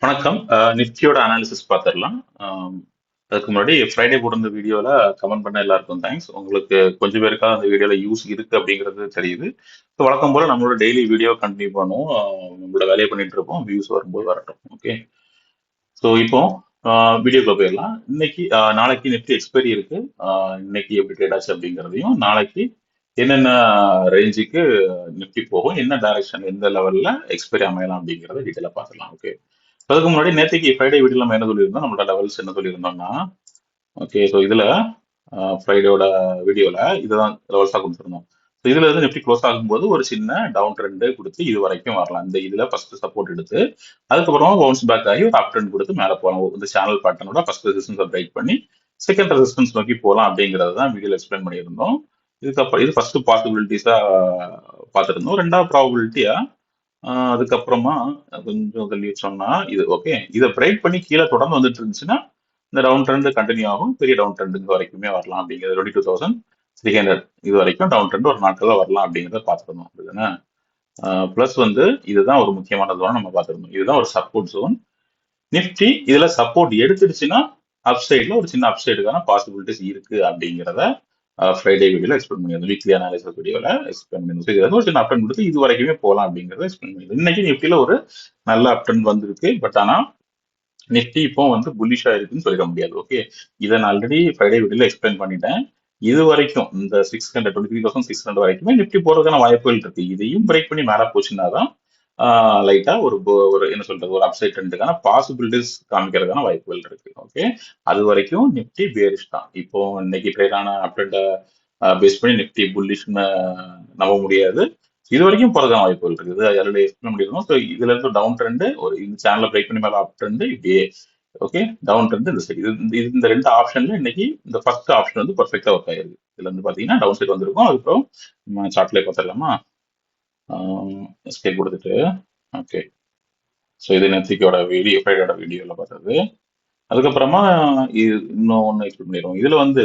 வணக்கம். நிஃப்டியோட அனாலிசிஸ் பார்த்துடலாம். அதுக்கு முன்னாடி ஃப்ரைடே போட்டிருந்த வீடியோல கமெண்ட் பண்ண எல்லாருக்கும் தேங்க்ஸ். உங்களுக்கு கொஞ்சம் பேருக்காக அந்த வீடியோல யூஸ் இருக்கு அப்படிங்கிறது தெரியுது. ஸோ வழக்கம் போல நம்மளோட டெய்லி வீடியோ கண்டினியூ பண்ணுவோம். நம்மளோட வேலையை பண்ணிட்டு இருப்போம். வியூஸ் வரும்போது வரட்டும். ஓகே. ஸோ இப்போ வீடியோக்குள்ள போயிடலாம். இன்னைக்கு நாளைக்கு நிஃப்டி எக்ஸ்பைரி இருக்கு. இன்னைக்கு எப்படி ட்ரேட் ஆச்சு அப்படிங்கிறதையும், நாளைக்கு என்னென்ன ரேஞ்சுக்கு நிஃப்டி போகும், என்ன டைரக்ஷன், எந்த லெவல்ல எக்ஸ்பைரி அமையலாம் அப்படிங்கிறத டீட்டெயிலாக பார்த்துக்கலாம். ஓகே. அதுக்கு முன்னாடி நேற்றுக்கு ஃப்ரைடே வீடியோ நம்ம என்ன சொல்லியிருந்தோம், நம்மளோட லெவல்ஸ் என்ன சொல்லியிருந்தோம்னா, ஓகே. ஸோ இதுல ஃப்ரைடேயோட வீடியோல இதுதான் லெவல்ஸாக கொடுத்துருந்தோம். ஸோ இதுல இருந்து நிஃப்டி க்ளோஸ் ஆகும்போது ஒரு சின்ன டவுன் ட்ரெண்ட் கொடுத்து இது வரைக்கும் வரலாம். இந்த இதுல ஃபர்ஸ்ட் சப்போர்ட் எடுத்து அதுக்கப்புறமா பவுன்ஸ் பேக் ஆகி ஒரு அப் ட்ரெண்ட் கொடுத்து மேலே போகலாம். இந்த சேனல் பேட்டர்னோட ஃபர்ஸ்ட் ரெசிஸ்டன்ஸை பிரேக் பண்ணி செகண்ட் ரெசிஸ்டன்ஸ் நோக்கி போகலாம் அப்படிங்கறது தான் வீடியோல எக்ஸ்பிளைன் பண்ணியிருந்தோம். இதுக்கப்புறம் இது ஃபர்ஸ்ட் பாசிபிலிட்டிஸா பார்த்துருந்தோம். ரெண்டாவது ப்ராபபிலிட்டியா அதுக்கப்புறமா கொஞ்சம் தள்ளி வச்சோம்னா இது ஓகே. இதை பிரேக் பண்ணி கீழே தொடர்ந்து வந்துட்டு இருந்துச்சுன்னா இந்த டவுன் ட்ரெண்ட் கண்டினியூ ஆகும். பெரிய டவுன் ட்ரெண்ட் வரைக்குமே வரலாம் அப்படிங்கிறது 22,300 இது வரைக்கும் டவுன் ட்ரெண்ட் ஒரு நாட்கள்ல வரலாம் அப்படிங்கிறத பார்த்துருந்தோம். அப்படிதானே? பிளஸ் வந்து இதுதான் ஒரு முக்கியமான ஜோன் நம்ம பார்த்துருந்தோம். இதுதான் ஒரு சப்போர்ட் ஜோன். நிஃப்டி இதுல சப்போர்ட் எடுத்துடுச்சுன்னா அப்சைட்ல ஒரு சின்ன அப்சைடுக்கான பாசிபிலிட்டிஸ் இருக்கு அப்படிங்கிறத ஃப்ரைடே வீடியோல எக்ஸ்பிளைன் பண்ணியிருந்தோம். வீக்லி அனாலிசிஸ் வீடியோல எக்ஸ்பிளைன் பண்ணியிருந்தோம். இது வந்து ஒரு சின்ன அப்டன் கொடுத்து இது வரைக்குமே போகலாம் அப்படிங்கிறத எக்ஸ்பிளைன் பண்ணியிருந்தோம். இன்னைக்கு நிஃப்டியில ஒரு நல்ல அப்டன் வந்திருக்கு. பட் ஆனா நிஃப்டி இப்போ வந்து புல்லிஷா இருக்குன்னு சொல்லிட முடியாது. ஓகே. இதை நான் ஆல்ரெடி ஃப்ரைடே வீடியோல எக்ஸ்பிளைன் பண்ணிட்டேன். இது வரைக்கும் இந்த 623,600 வரைக்குமே நிஃப்டி போறதுக்கான வாய்ப்புகள் இருக்கு. இதையும் பிரேக் பண்ணி மேல போச்சுன்னா தான் லைட்டா ஒரு என்ன சொல்றது, ஒரு அப்சைட் ட்ரெண்டுக்கான பாசிபிலிட்டிஸ் காமிக்கிறதுக்கான வாய்ப்புகள் இருக்கு. ஓகே. அது வரைக்கும் நிஃப்டி பேரிஷ் தான். இப்போ இன்னைக்கு ட்ரேடான அப்டேட்டை பேஸ் பண்ணி நிஃப்டி புல்லிஷ்னு நம்ப முடியாது. இது வரைக்கும் போறதுக்கான வாய்ப்புகள் இருக்குது. ஆல்ரெடி எக்ஸ்பிளைன் பண்ணிருக்கோம். ஸோ இதுல இருந்து டவுன் ட்ரெண்ட் ஒரு இந்த சேனலை பிரேக் பண்ணி மேல அப் ட்ரெண்ட் இப்படியே ஓகே. டவுன் ட்ரெண்ட் இந்த சைடு இந்த ரெண்டு ஆப்ஷன்ல இன்னைக்கு இந்த ஃபர்ஸ்ட் ஆப்ஷன் வந்து பர்ஃபெக்டா ஒர்க் ஆயிருக்கு. இதுல இருந்து பாத்தீங்கன்னா டவுன் சைடு வந்திருக்கும். அதுக்கப்புறம் சார்ட்ல பார்த்துடலாமா? எஸ்கேப் கொடுத்துட்டு ஓகே. ஸோ இது நெத்திக்கோட வீடியோ ஃப்ரைடோட வீடியோல பார்த்தது. அதுக்கப்புறமா இது இன்னும் ஒன்று எக்ஸ்பிளைன் பண்ணிடுவோம். இதுல வந்து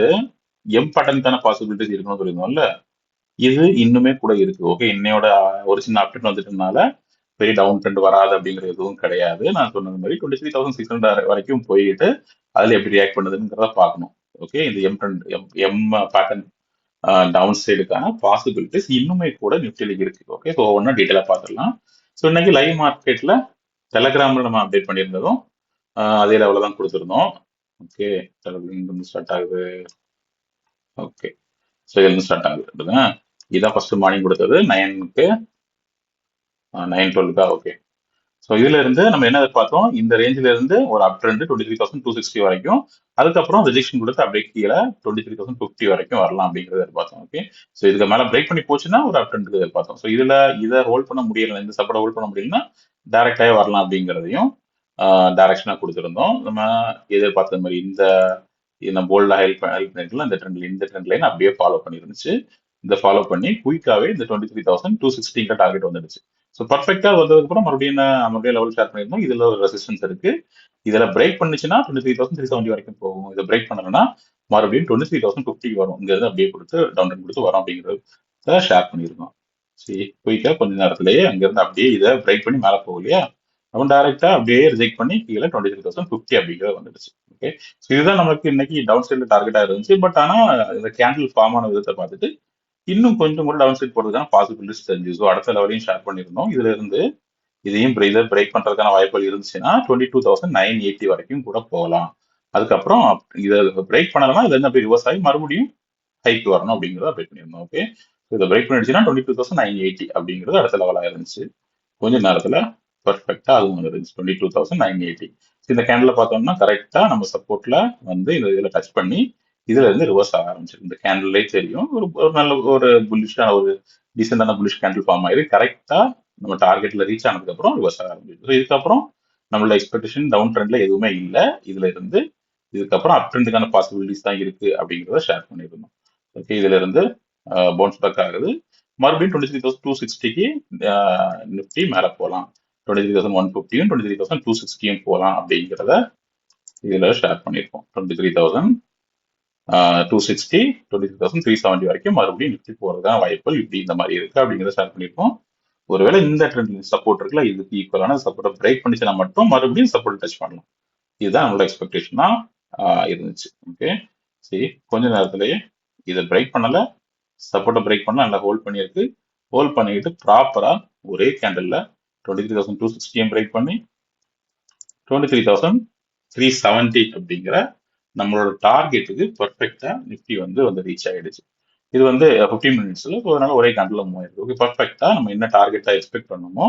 பேட்டர்னுக்கான பாசிபிலிட்டிஸ் இருக்கணும்னு சொல்லியிருந்தோம்ல, இது இன்னுமே கூட இருக்கு. ஓகே. இன்னையோட ஒரு சின்ன அப்டேட் வந்துட்டதுனால பெரிய டவுன் ட்ரெண்ட் வராது அப்படிங்கிறது எதுவும் கிடையாது. நான் சொன்னது மாதிரி 23,600 வரைக்கும் போயிட்டு அதுல எப்படி ரியாக்ட் பண்ணுதுங்கிறத பார்க்கணும். ஓகே. இந்த um trend um pattern down சைடுக்கான பாசிபிலிட்டிஸ் இன்னுமே கூட நிஃப்டில இருக்கு. ஓகே. ஸோ ஒவ்வொன்றா டீட்டெயிலாக பார்த்துடலாம். ஸோ இன்னைக்கு லைவ் மார்க்கெட்ல டெலகிராம்ல நம்ம அப்டேட் பண்ணியிருந்ததும் அதே லெவலில் தான் கொடுத்துருந்தோம். ஓகே. இங்கிருந்து ஸ்டார்ட் ஆகுது. ஓகே. ஸோ இதுலேருந்து ஸ்டார்ட் ஆகுது. இதான் ஃபர்ஸ்ட் மார்னிங் கொடுத்தது 9க்கு 9:12. ஓகே. ஸோ இதுல இருந்து நம்ம என்ன பார்த்தோம், இந்த ரேஞ்சில இருந்து ஒரு அப் ட்ரெண்ட் 23,260 வரைக்கும், அதுக்கப்புறம் ரிஜெக்ஷன் கொடுத்து அப்படியே கீழே 23,050 வரைக்கும் வரலாம் அப்படிங்கிறத எதிர்பார்த்தோம். ஓகே. ஸோ இதுக்கு மேல பிரேக் பண்ணி போச்சுன்னா ஒரு அப் ட்ரெண்ட் எதிர்பார்த்தோம். ஸோ இதுல இதை ஹோல்ட் பண்ண முடியல, இந்த சப்போர்ட் ஹோல்ட் பண்ண முடியலன்னா டைரக்டாவே வரலாம் அப்படிங்கிறதையும் டைரக்ஷனா கொடுத்துருந்தோம். நம்ம எதிர்பார்த்த மாதிரி இந்த போல்டா ஹெல்ப் பண்ணிருக்கலாம். இந்த ட்ரெண்ட் லைன் அப்படியே ஃபாலோ பண்ணிருந்துச்சு. இந்த ஃபாலோ பண்ணி குயிக்காவே இந்த 23,260 டார்கெட் வந்துடுச்சு. ஸோ பர்ஃபெக்டா வந்ததுக்கு அப்புறம் மறுபடியும் லெவல் ஷேர் பண்ணிருந்தோம். இதுல ஒரு ரெசிஸ்டன்ஸ் இருக்கு. இதுல பிரேக் பண்ணுச்சுன்னா 23,370 வரைக்கும் போகும். இதை பிரேக் பண்ணலன்னா மறுபடியும் 23,050 வரும். இங்க இருந்து அப்படியே கொடுத்து டவுன் ட்ரெண்ட் கொடுத்து வரும் அப்படிங்கறத ஷேர் பண்ணிருக்கோம். சரி, குயிக்கா கொஞ்ச நேரத்திலேயே அங்க இருந்து அப்படியே இதை பிரேக் பண்ணி மேல போகும் இல்லையா, அவன் டைரக்டா அப்படியே ரிஜெக்ட் பண்ணி கீழே 23,050 அப்படிங்கிறது வந்துடுச்சு. ஓகே. ஸோ இதுதான் நமக்கு இன்னைக்கு டவுன் சைட்ல டார்கெட்டா இருந்துச்சு. பட் ஆனா இந்த கேண்டில் ஃபார்ம் ஆன விதத்தை பார்த்துட்டு இன்னும் கொஞ்சம் கூட டவுன் சைட் போறதுக்கான பாசிபிலிட்டிஸ் தெரிஞ்சு. ஸோ அடுத்த லெவலையும் ஷேர் பண்ணியிருந்தோம். இதுல இருந்து இதையும் பிரேக் பண்றதுக்கான வாய்ப்புகள் இருந்துச்சுன்னா 22,980 வரைக்கும் கூட போகலாம். அதுக்கப்புறம் இதை பிரேக் பண்ணலாம். இதுல இருந்து அப்படியே ரிவர்ஸ் ஆகி மறுபடியும் ஹைக்கு வரணும் அப்படிங்கிறத அப்டேட் பண்ணியிருந்தோம். ஓகே. இதை பிரேக் பண்ணிடுச்சுன்னா 22,980 அப்படிங்கிறது அடுத்த லெவலாக இருந்துச்சு. கொஞ்ச நேரத்துல பர்ஃபெக்டா அதுவும் வந்துருச்சு 22,980. இந்த கேண்டில் பார்த்தோம்னா கரெக்டா நம்ம சப்போர்ட்ல வந்து இந்த இதுல டச் பண்ணி இதுல இருந்து ரிவர்ஸ் ஆக ஆரம்பிச்சிருக்கு. இந்த கேண்டிலே தெரியும் ஒரு நல்ல ஒரு புல்லிஷான ஒரு டீசென்டான புல்லிஷ் கேண்டில் ஃபார்ம் ஆயிருக்கு. கரெக்டா நம்ம டார்கெட்ல ரீச் ஆனதுக்கு அப்புறம் ரிவர்ஸ் ஆக ஆரம்பிச்சிருக்கு. இதுக்கப்புறம் நம்மளோட எக்ஸ்பெக்டேஷன் டவுன் ட்ரெண்ட்ல எதுவுமே இல்லை. இதுல இருந்து இதுக்கப்புறம் அப் ட்ரெண்டுக்கான பாசிபிலிட்டிஸ் தான் இருக்கு அப்படிங்கிறத ஷேர் பண்ணிருந்தோம். ஓகே. இதுல இருந்து பவுன்ஸ் பேக் ஆகுது. மறுபடியும் 23,260க்கு நிஃப்டி மேல போகலாம். 23,150யும் 23,260யும் போகலாம் அப்படிங்கிறத இதுல ஷேர் பண்ணியிருக்கோம். 23,260 23,370 வரைக்கும் மறுபடியும் நிஃப்டி போறதுக்கான வாய்ப்புகள் இப்படி இந்த மாதிரி இருக்கு அப்படிங்கிறத ஷேர் பண்ணியிருக்கோம். ஒருவேளை இந்த ட்ரெண்ட் சப்போர்ட் இருக்குல்ல, இதுக்கு ஈக்குவலான சப்போர்ட்டை பிரேக் பண்ணிச்சுன்னா மட்டும் மறுபடியும் சப்போர்ட் டச் பண்ணலாம். இதுதான் நம்மளோட எக்ஸ்பெக்டேஷனா இருந்துச்சு. ஓகே, சரி, கொஞ்ச நேரத்திலேயே இதை பிரேக் பண்ணல, சப்போர்ட்டை பிரேக் பண்ண நல்லா ஹோல்ட் பண்ணியிருக்கு. ஹோல்ட் பண்ணிட்டு ப்ராப்பரா ஒரே கேண்டல்ல 23,260 பிரேக் பண்ணி 23,370 அப்படிங்கிற நம்மளோட டார்கெட்டுக்கு பர்ஃபெக்டா நிஃப்டி வந்து ரீச் ஆயிடுச்சு. இது வந்து 15 மினிட்ஸ்ல, அதனால ஒரே கேண்டில் மூவ் ஆயிருக்கு. ஓகே, பர்ஃபெக்டா நம்ம என்ன டார்கெட்டா எக்ஸ்பெக்ட் பண்ணணுமோ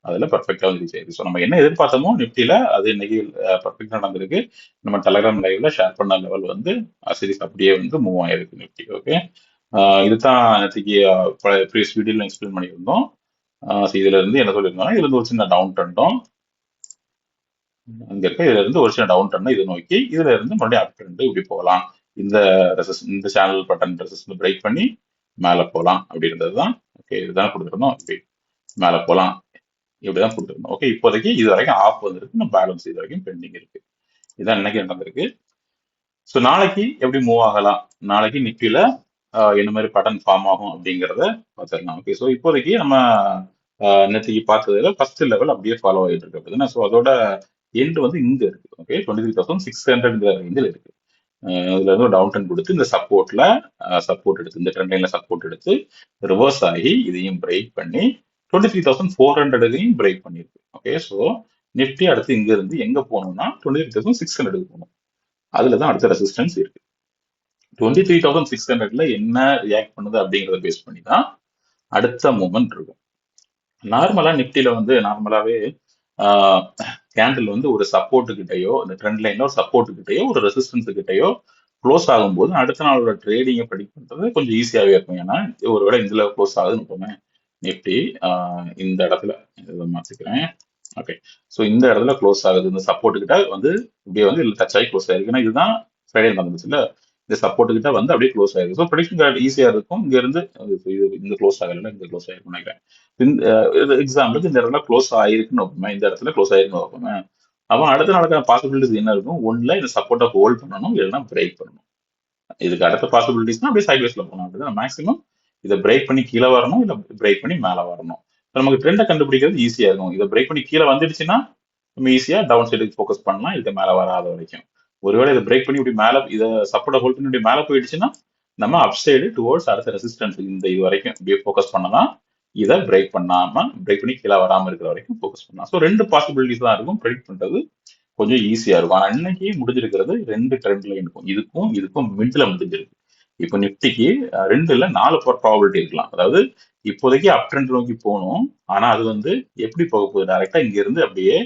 அதுல பர்ஃபெக்டா வந்து ரீச் ஆயிருக்கு. ஸோ நம்ம என்ன எதிர்பார்த்தோமோ நிஃப்டியில அது இன்னைக்கு பர்ஃபெக்டா நடந்திருக்கு. நம்ம டெலகிராம் லைவ்ல ஷேர் பண்ண லெவல் வந்து சீரிஸ் அப்படியே வந்து மூவ் ஆயிருக்கு நிஃப்டி. ஓகே, இதுதான் நேற்றுக்கு ப்ரீவியஸ் வீடியோல எக்ஸ்பிளைன் பண்ணியிருந்தோம். இதுல இருந்து என்ன சொல்லியிருந்தோம்னா, இதுல இருந்து ஒரு சின்ன டவுன் ட்ரெண்டும் அங்க இருக்க, இதுல இருந்து ஒரு சின்ன டவுன் ட்ரெண்ட் இது நோக்கி, இதுல இருந்து மறுபடியும் அப் ட்ரெண்ட் இப்படி போகலாம். இந்த இந்த சேனல் பட்டன் ரெசிஸ்டன்ஸ் பிரேக் பண்ணி மேல போகலாம் அப்படின்றது தான். ஓகே, இதுதான் கொடுத்துருந்தோம். இப்படி மேல போகலாம் இப்படிதான் கொடுத்துருந்தோம். ஓகே, இப்போதைக்கு இது வரைக்கும் ஆஃப் வந்திருக்கு, நம்ம பேலன்ஸ் இது வரைக்கும் பெண்டிங் இருக்கு. இதான் இன்னைக்கு நடந்திருக்கு. ஸோ நாளைக்கு எப்படி மூவ் ஆகலாம், நாளைக்கு நிஃப்டியில என்ன மாதிரி பட்டன் ஃபார்ம் ஆகும் அப்படிங்கிறத பார்த்துடலாம். ஓகே, ஸோ இப்போதைக்கு நம்ம நேற்றுக்கு பார்த்ததுல ஃபர்ஸ்ட் லெவல் அப்படியே ஃபாலோ ஆகிட்டு இருக்கு அப்படின்னா, ஸோ அதோட எண்ட் வந்து இங்க இருக்கு. ஓகே, 23,600 ரேஞ்சில் இருக்கு. இதுல இருந்து டவுன் ட்ரெண்ட் கொடுத்து இந்த சப்போர்ட்ல சப்போர்ட் எடுத்து, இந்த ட்ரெண்ட் லைன்ல சப்போர்ட் எடுத்து ரிவர்ஸ் ஆகி இதையும் பிரேக் பண்ணி 23,400 பிரேக் பண்ணிருக்கு. ஓகே, ஸோ நிஃப்டி அடுத்து இங்க இருந்து எங்க போகணும்னா 23,600 போகணும். அதுலதான் அடுத்த ரெசிஸ்டன்ஸ் இருக்கு. 23,600ல என்ன ரியாக்ட் பண்ணுது அப்படிங்கறத பேஸ் பண்ணி தான் அடுத்த மூமெண்ட் இருக்கும். நார்மலா நிப்டில வந்து நார்மலாவே கேண்டில் வந்து ஒரு சப்போர்ட் கிட்டயோ, இந்த ட்ரெண்ட் லைன்ல ஒரு சப்போர்ட் கிட்டயோ ஒரு ரெசிஸ்டன்ஸ் கிட்டயோ க்ளோஸ் ஆகும்போது அடுத்த நாளோட ட்ரேடிங்கை ப்ரெடிக்ட் பண்றது கொஞ்சம் ஈஸியாவே இருக்கும். ஏன்னா ஒருவேளை இதுல க்ளோஸ் ஆகுதுன்னு போமே, நிப்டி இந்த இடத்துல இதை மாத்திக்கிறேன். ஓகே, ஸோ இந்த இடத்துல க்ளோஸ் ஆகுது, இந்த சப்போர்ட் கிட்ட வந்து இப்படியே வந்து இதுல டச் ஆகி க்ளோஸ் ஆயிருக்கு. ஏன்னா இதுதான் ஃப்ரைடே நடந்துச்சு இல்ல, இந்த சப்போர்ட் கிட்ட வந்து அப்படியே க்ளோஸ் ஆயிருக்கு. ஸோ ப்ரெடிக்ஷன் ஈஸியா இருக்கும். இங்க இருந்து இந்த க்ளோஸ் ஆகல, இந்த க்ளோஸ் ஆயிருக்கும் நினைக்கிறேன். இந்த எக்ஸாம்பிளுக்கு இந்த இடத்துல க்ளோஸ் ஆயிருக்குன்னு வைப்போமே, இந்த இடத்துல க்ளோஸ் ஆயிருக்குன்னு வைப்போமே, அவன் அடுத்த நாளுக்கான பாசிபிலிட்டிஸ் என்ன இருக்கும்? ஒன்ல இந்த சப்போர்ட்டை ஹோல்ட் பண்ணணும், இல்லைன்னா பிரேக் பண்ணணும். இதுக்கு அடுத்த பாசிபிலிட்டிஸ்னா அப்படியே சைட்வேஸ்ல போகணும். அப்படிதான் மேக்ஸிமம் இதை பிரேக் பண்ணி கீழே வரணும், இல்லை பிரேக் பண்ணி மேலே வரணும். நமக்கு ட்ரெண்டை கண்டுபிடிக்கிறது ஈஸியா இருக்கும். இதை பிரேக் பண்ணி கீழே வந்துடுச்சுன்னா நம்ம ஈஸியா டவுன் சைடுக்கு ஃபோக்கஸ் பண்ணலாம், இதுக்கு மேலே வராத வரைக்கும். ஒருவேளை இதை பிரேக் பண்ணி இப்படி மேலே, இதை சப்போர்ட்டை ஹோல்ட் பண்ணி இப்படி மேலே போயிடுச்சுன்னா நம்ம அப் சைடு டுவோர்ட்ஸ் அடுத்த ரெசிஸ்டன்ஸ் இந்த இது வரைக்கும் இப்படியே ஃபோக்கஸ் பண்ணலாம். இதை பிரேக் பண்ணி கீழே வராம இருக்கிற வரைக்கும் ஃபோக்கஸ் பண்ணலாம். ஸோ 2 பாசிபிலிட்டிஸ் தான் இருக்கும். ப்ரெடிக்ட் பண்றது கொஞ்சம் ஈஸியா இருக்கும். ஆனா இன்னைக்கு முடிஞ்சிருக்கிறது 2 ட்ரெண்ட் லைன் இருக்கும். இதுக்கும் மிட்ல முடிஞ்சிருக்கு. இப்போ நிப்டிக்கு 2 இல்ல 4 ப்ராபபிலிட்டி இருக்கலாம். அதாவது இப்போதைக்கு அப் ட்ரெண்ட் நோக்கி போகணும். ஆனா அது வந்து எப்படி போக போகுது? டைரக்டா இங்க இருந்து அப்படியே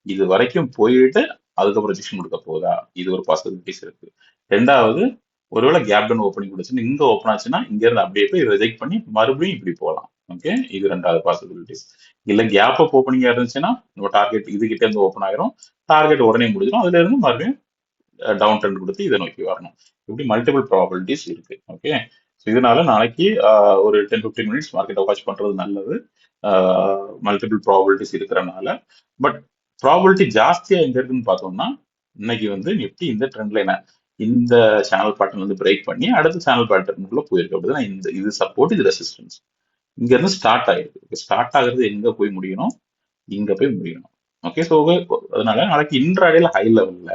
இது வரைக்கும் போயிட்டு அதுக்கப்புறம் ரிஜெக்ஷன் கொடுக்க போகுதா? இது ஒரு பாசிபிலிட்டிஸ் இருக்கு. ரெண்டாவது, ஒருவேளை கேப் டவுன் ஓப்பனிங் கொடுச்சுன்னு இங்க ஓப்பன் ஆச்சுன்னா இங்க இருந்து அப்படியே போய் ரிஜெக்ட் பண்ணி மறுபடியும் இப்படி போகலாம். ஓகே, இது ரெண்டாவது பாசிபிலிட்டிஸ். இல்ல கேப் அப் ஓப்பனிங்கா இருந்துச்சுன்னா நம்ம டார்கெட் இது கிட்ட இருந்து ஓப்பன் ஆயிரும், டார்கெட் உடனே முடிஞ்சிடும், அதுல இருந்து மறுபடியும் டவுன் ட்ரெண்ட் கொடுத்து இதை நோக்கி வரணும். இப்படி மல்டிபிள் ப்ராபபிலிட்டிஸ் இருக்கு. ஓகே, ஸோ இதனால நாளைக்கு ஒரு 10-15 மினிட்ஸ் மார்க்கெட்டை வாட்ச் பண்றது நல்லது. மல்டிபிள் ப்ராபபிலிட்டிஸ் இருக்கிறனால. பட் ப்ராபபிலிட்டி ஜாஸ்தியா எங்க இருக்குன்னு பார்த்தோம்னா, இன்னைக்கு வந்து நிப்டி இந்த ட்ரெண்ட் லைனை இந்த சேனல் பேட்டர்ன் வந்து பிரேக் பண்ணி அடுத்த சேனல் பேட்டர்னுக்குள்ள போயிருக்கு. அப்படிதான் இது சப்போர்ட், இது ரெசிஸ்டன்ஸ். இங்க இருந்து ஸ்டார்ட் ஆயிருக்கு. ஸ்டார்ட் ஆகுறது எங்க போய் முடியணும்? இங்க போய் முடியணும். ஓகே, ஸோ அதனால நாளைக்கு இன்ட்ராடேல ஹை லெவல்ல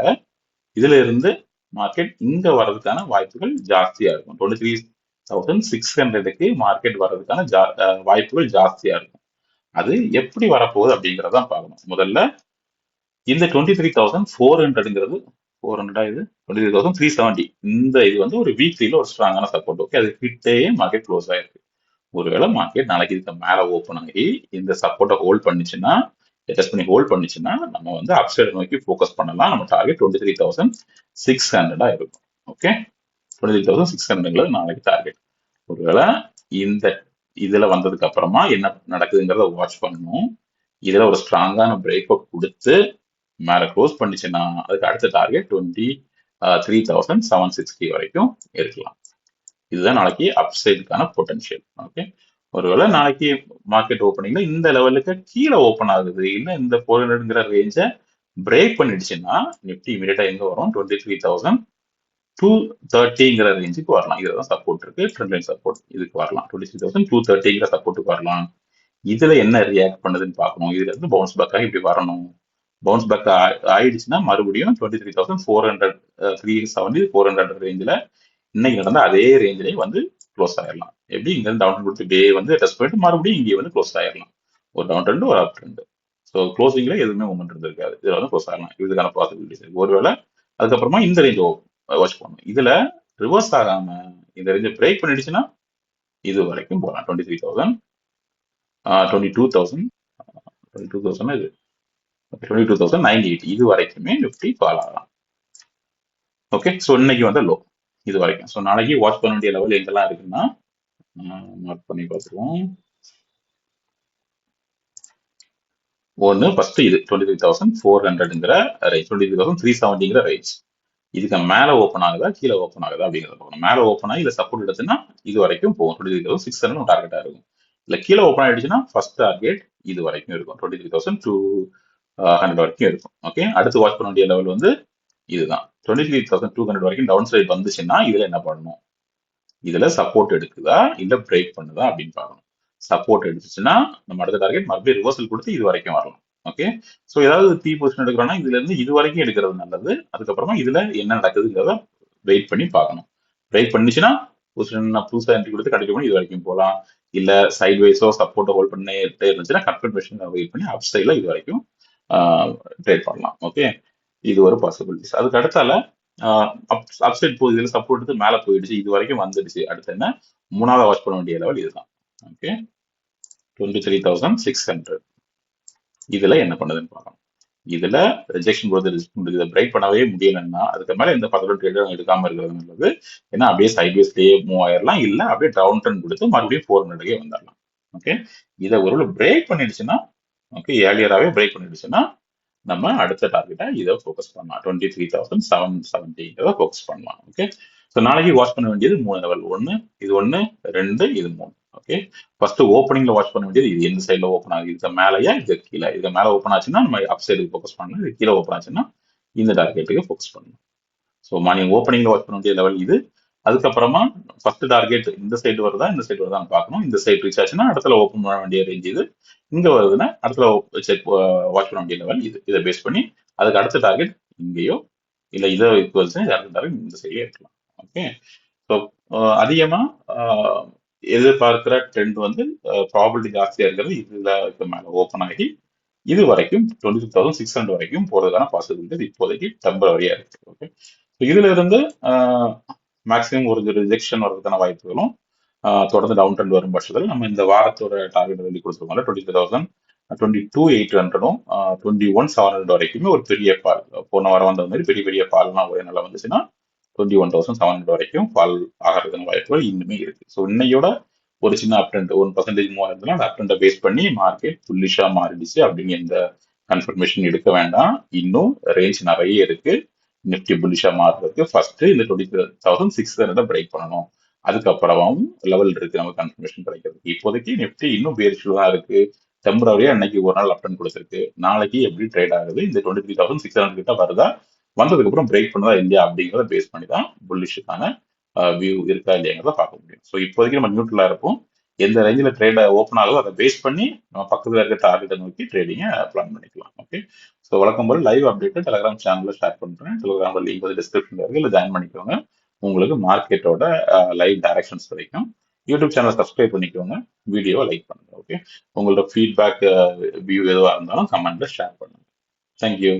இதுல இருந்து மார்க்கெட் இங்க வர்றதுக்கான வாய்ப்புகள் ஜாஸ்தியா இருக்கும். 23,600க்கு மார்க்கெட் வர்றதுக்கான வாய்ப்புகள் ஜாஸ்தியா இருக்கும். அது எப்படி வரப்போகுது அப்படிங்கறதான் பார்க்கணும். முதல்ல இந்த 23,400ங்கிறது 400 இது 23,370 இந்த இது வந்து ஒரு வீக்லியில ஒரு ஸ்ட்ராங்கான சப்போர்ட். ஓகே, அது கிட்டே மார்க்கெட் க்ளோஸ் ஆயிருக்கு. ஒருவேளை மார்க்கெட் நாளைக்கு இதுக்கு மேல ஓப்பன் ஆகி இந்த சப்போர்ட்டை ஹோல்ட் பண்ணிச்சுன்னா, டெஸ்ட் பண்ணி ஹோல்ட் பண்ணிச்சுன்னா நம்ம வந்து அப்சைட் நோக்கி ஃபோக்கஸ் பண்ணலாம். நம்ம டார்கெட் 23,600 இருக்கும். ஓகே, 23,600 நாளைக்கு டார்கெட். ஒருவேளை இந்த இதுல வந்ததுக்கு அப்புறமா என்ன நடக்குதுங்கிறத வாட்ச் பண்ணணும். இதுல ஒரு ஸ்ட்ராங்கான பிரேக் அவுட் கொடுத்து மேல க்ளோஸ் பண்ணிச்சுன்னா அதுக்கு அடுத்த டார்கெட் 23,760 வரைக்கும் இருக்கலாம். இதுதான் நாளைக்கு அப்சைடுக்கான பொட்டன்ஷியல். ஓகே, ஒருவேளை நாளைக்கு மார்க்கெட் ஓப்பனிங்ல இந்த லெவலுக்கு கீழே ஓப்பன் ஆகுது, இல்ல இந்த 400ங்கிற ரேஞ்சை பிரேக் பண்ணிடுச்சுன்னா நிப்டி இமீடியட்டா எங்க வரும்? 23,230ங்கிற ரேஞ்சுக்கு வரலாம். இதுதான் சப்போர்ட் இருக்கு, ட்ரெண்ட் லைன் சப்போர்ட். இதுக்கு வரலாம் 23,230ங்கிற சப்போர்ட்டுக்கு வரலாம். இதுல என்ன ரியாக்ட் பண்ணுதுன்னு பார்க்கணும். இதுல இருந்து பவுன்ஸ் பேக் ஆகி இப்படி வரணும். பவுன்ஸ் பேக் ஆயிடுச்சுன்னா மறுபடியும் 23,400 370 400 ரேஞ்சில் இன்னைக்கு நடந்த அதே ரேஞ்சிலே வந்து க்ளோஸ் ஆயிடலாம். எப்படி இங்க இருந்து டவுன் கொடுத்து டே வந்து டெஸ்ட் பண்ணிட்டு மறுபடியும் இங்கே வந்து க்ளோஸ் ஆயிடலாம். ஒரு டவுன் ட்ரெண்ட் ஒரு அப் ட்ரெண்ட். ஸோ க்ளோசிங்ல எதுவுமே மூமெண்ட் இருந்திருக்காது. இதுல வந்து க்ளோஸ் ஆகலாம். இதுக்கான பாசிபிலிட்டிஸ் இருக்கு. ஒருவேளை அதுக்கப்புறமா இந்த ரேஞ்ச் வாட்ச் பண்ணணும். இதுல ரிவர்ஸ் ஆகாம இந்த ரேஞ்சை பிரேக் பண்ணிடுச்சுன்னா இது வரைக்கும் போகலாம். 23,000 22,000 22,000 இது 22,980 இது வரைக்குமே நிஃப்டி ஃபால் ஆகலாம். ஓகே, ஸோ இன்னைக்கு வந்து லோ இது வரைக்கும். ஸோ நாளைக்கு வாட்ச் பண்ண வேண்டிய லெவல் எங்கெல்லாம் இருக்குன்னா நோட் பண்ணி பார்த்துருவோம். ஒன்று ஃபர்ஸ்ட் இது 23,400ங்கிற ரேஞ்ச், 23,370ங்கிற ரேஞ்ச். இதுக்கு மேல ஓப்பன் ஆகுதா கீழே ஓப்பன் ஆகுதா அப்படிங்கிறத பார்க்கணும். மேல ஓப்பன் ஆகி இல்ல சப்போர்ட் எடுத்துன்னா இது வரைக்கும் போகும். 23,600 டார்கெட்டா இருக்கும். இல்ல கீழே ஓப்பன் ஆயிடுச்சுன்னா ஃபர்ஸ்ட் டார்கெட் இது வரைக்கும் இருக்கும். 23,200 வரைக்கும் இருக்கும். ஓகே, அடுத்து வாட்ச் பண்ண வேண்டிய லெவல் வந்து இதுதான். 23,200 வரைக்கும் டவுன் சைட் வந்துச்சுன்னா இதுல என்ன பண்ணணும்? இதுல சப்போர்ட் எடுக்குதா இல்ல பிரேக் பண்ணுதா அப்படின்னு பார்க்கணும். சப்போர்ட் எடுத்துச்சுன்னா நம்ம அடுத்த டார்கெட் மறுபடியும் ரிவர்சல் கொடுத்து இது வரைக்கும் வரலாம். ஓகே, ஸோ ஏதாவது பி பொசிஷன் எடுக்கிறோம்னா இதுல இருந்து இது வரைக்கும் எடுக்கிறது நல்லது. அதுக்கப்புறமா இதுல என்ன நடக்குதுங்கிறத வெயிட் பண்ணி பார்க்கணும். பிரேக் பண்ணிச்சுன்னா பொசிஷன் புதுசாக என்ட்ரி கொடுத்து கண்டினியூ பண்ணி இது வரைக்கும் போகலாம். இல்ல சைட் வைஸோ சப்போர்ட்டை ஹோல்ட் பண்ணிட்டே இருந்துச்சுன்னா கன்ஃபர்மேஷன் வெயிட் பண்ணி அப் சைட்ல இது வரைக்கும் ட்ரேட் பண்ணலாம். ஓகே, இது ஒரு பாசிபிலிட்டிஸ். அதுக்கு அடுத்தால அப்சைட் போகுது, இதுல சப்போர்ட் எடுத்து மேல போயிடுச்சு, இது வரைக்கும் வந்துடுச்சு. அடுத்து என்ன? மூணாவது வாட்ச் பண்ண வேண்டிய லெவல் இதுதான். ஓகே, 23,600 இதுல என்ன பண்ணுதுன்னு பார்க்கணும். இதுல ரிஜெக்ஷன் போது இதை பிரேக் பண்ணவே முடியலன்னா அதுக்கு மேல இந்த 10 ட்ரேட் எடுக்காம இருக்கிறது நல்லது. ஏன்னா அப்படியே சைட்வேஸ்லயே மூவ் ஆயிடலாம், இல்ல அப்படியே டவுன் ட்ரெண்ட் கொடுத்து மறுபடியும் 400 வந்துடலாம். ஓகே, இதை ஒரு பிரேக் பண்ணிடுச்சுன்னா, ஓகே ஏர்லியராகவே பிரேக் பண்ணிடுச்சுன்னா நம்ம அடுத்த டார்கெட்டா இதை ஃபோக்கஸ் பண்ணலாம். 23,770 ஃபோக்கஸ் பண்ணலாம். ஓகே, ஸோ நாளைக்கு வாட்ச் பண்ண வேண்டியது 3 லெவல். இது 1 2 இது 3. ஓகே, ஃபர்ஸ்ட் ஓப்பனிங்ல வாட்ச் பண்ண வேண்டியது இது எந்த சைட்ல ஓப்பன் ஆகுது, இதுக்கு மேலயா இது கீழே. இதுக்கு மேல ஓப்பன் ஆச்சுன்னா நம்ம அப் சைடுக்கு ஃபோக்கஸ் பண்ணலாம். இது கீழே ஓப்பன் ஆச்சுன்னா இந்த டார்கெட்டுக்கு ஃபோக்கஸ் பண்ணலாம். ஸோ மார்னிங் ஓப்பனிங்ல வாட்ச் பண்ண வேண்டிய லெவல் இது. அதுக்கப்புறமா ஃபர்ஸ்ட் டார்கெட் இந்த சைடு வருதா இந்த சைடு வருதான்னு பார்க்கணும். இந்த சைடு ரீச் ஆச்சுன்னா இடத்துல ஓப்பன் பண்ண வேண்டிய ரேஞ்ச் இது. இங்க வருதுன்னா இடத்துல செக் வாட்ச் பண்ண வேண்டிய லெவல் இது. இதை பேஸ் பண்ணி அதுக்கு அடுத்த டார்கெட் இங்கேயோ இல்ல இதை ஈக்குவல்ஸ் அடுத்த டார்கெட் இந்த சைட்லயே இருக்கலாம். ஓகே, ஸோ அதிகமா எதிர்பார்க்கிற ட்ரெண்ட் வந்து ப்ராபிலிட்டி ஜாஸ்தியா இருக்கிறது இதுல இப்ப மேல ஓப்பன் ஆகி இது வரைக்கும் 26,600 வரைக்கும் போறதுக்கான பாசிபிலிட்டி இப்போதைக்கு டெம்பரரியா இருக்கு. ஓகே, இதுல இருந்து மேக்ஸிமம் ஒரு ரிஜெக்ஷன் வர்றதுக்கான வாய்ப்புகளும் தொடர்ந்து டவுன் ட்ரெண்ட் வரும் பட்சத்தில் நம்ம இந்த வாரத்தோட டார்கெட் வெளியே கொடுத்துருக்கோம்ல 22,000 22,800 21,700 வரைக்குமே ஒரு பெரிய பால். போன வாரம் வந்த மாதிரி பெரிய பெரிய பால்லாம் ஒரே நல்லா வந்துச்சுன்னா 21,700 வரைக்கும் பால் ஆகிறதுக்கான வாய்ப்புகள் இன்னுமே இருக்கு. ஸோ இன்னையோட ஒரு சின்ன அப் ட்ரெண்ட் 1% மூவ் ஆயிருந்ததுன்னா அந்த அப் ட்ரெண்டை பேஸ் பண்ணி மார்க்கெட் புல்லிஷா மாறிடுச்சு அப்படின்னு எந்த கன்ஃபர்மேஷன் எடுக்க வேண்டாம். இன்னும் ரேஞ்ச் நிறைய இருக்கு. நிஃப்டி புல்லிஷா மாறுறதுக்கு ஃபர்ஸ்ட் இந்த 23,600 பிரேக் பண்ணணும். அதுக்கப்புறமும் லெவல் இருக்கு நமக்கு கன்ஃபர்மேஷன் கிடைக்கிறதுக்கு. இப்போதைக்கு நிஃப்டி இன்னும் பேரிஷ்ல தான் இருக்கு. டெம்பரரியா இன்னைக்கு ஒரு நாள் அப் ட்ரெண்ட் கொடுத்துருக்கு. நாளைக்கு எப்படி ட்ரேட் ஆகுது, இந்த 23,600 கிட்ட வருதா, வந்ததுக்கு அப்புறம் பிரேக் பண்ணதா இல்லையா அப்படிங்கிறத பேஸ் பண்ணி தான் புல்லிஷுக்கான வியூ இருக்கா இல்லையாங்கிறத பார்க்க முடியும். ஸோ இப்போதைக்கு நம்ம நியூட்ரலா இருப்போம். எந்த ரேஞ்சில் ட்ரேட் ஓப்பன் ஆகுதோ அதை பேஸ் பண்ணி நம்ம பக்கத்தில் இருக்க டார்கெட்டை நோக்கி ட்ரேடிங்கை பிளான் பண்ணிக்கலாம். ஓகே, ஸோ வழக்கம் போல லைவ் அப்டேட் டெலிகிராம் சேனல்ல ஷேர் பண்றேன். டெலிகிராம் லிங்க் வந்து டிஸ்கிரிப்ஷன்ல இருக்கு, இல்லை ஜாயின் பண்ணிக்கோங்க. உங்களுக்கு மார்க்கெட்டோட லைவ் டைரக்ஷன்ஸ் கிடைக்கும். யூடியூப் சேனல் சப்ஸ்கிரைப் பண்ணிக்கோங்க, வீடியோவை லைக் பண்ணுங்க. ஓகே, உங்களோட ஃபீட்பேக் வியூ எதுவாக இருந்தாலும் கமெண்ட்ல ஷேர் பண்ணுங்க. தேங்க்யூ.